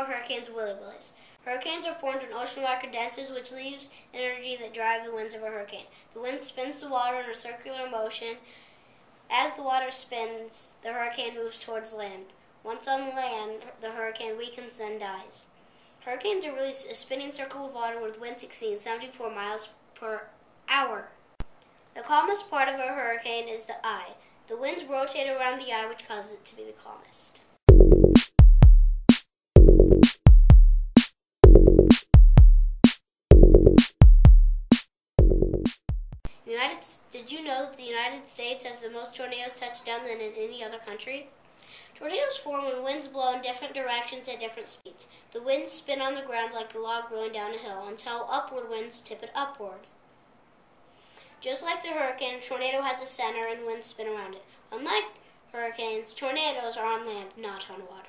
are hurricanes willy-willies. Hurricanes are formed when ocean-wide condenses, which leaves energy that drive the winds of a hurricane. The wind spins the water in a circular motion. As the water spins, the hurricane moves towards land. Once on land, the hurricane weakens, then dies. Hurricanes are really a spinning circle of water with winds exceeding 74 miles per hour. The calmest part of a hurricane is the eye. The winds rotate around the eye, which causes it to be the calmest. Did you know that the United States has the most tornadoes touched down than in any other country? Tornadoes form when winds blow in different directions at different speeds. The winds spin on the ground like a log rolling down a hill until upward winds tip it upward. Just like the hurricane, a tornado has a center and winds spin around it. Unlike hurricanes, tornadoes are on land, not on water.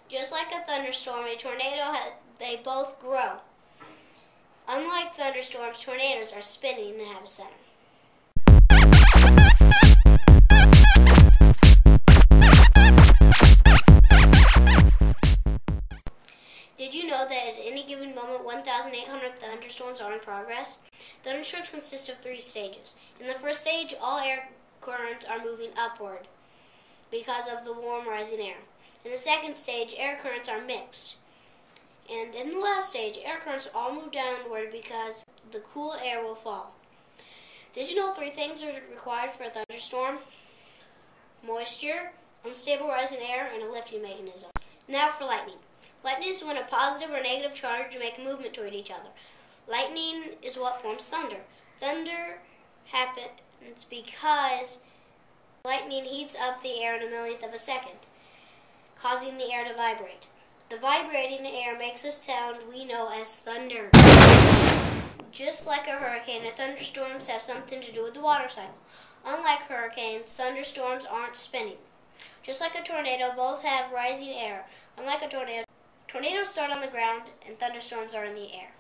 Just like a thunderstorm, a tornado they both grow. Unlike thunderstorms, tornadoes are spinning and have a center. Did you know that at any given moment 1,800 thunderstorms are in progress? Thunderstorms consist of 3 stages. In the first stage, all air currents are moving upward because of the warm rising air. In the second stage, air currents are mixed. And in the last stage, air currents all move downward because the cool air will fall. Did you know 3 things are required for a thunderstorm? Moisture, unstable rising air, and a lifting mechanism. Now for lightning. Lightning is when a positive or negative charge make a movement toward each other. Lightning is what forms thunder. Thunder happens because lightning heats up the air in a millionth of a second, causing the air to vibrate. The vibrating air makes a sound we know as thunder. Just like a hurricane, thunderstorms have something to do with the water cycle. Unlike hurricanes, thunderstorms aren't spinning. Just like a tornado, both have rising air. Unlike a tornado, tornadoes start on the ground and thunderstorms are in the air.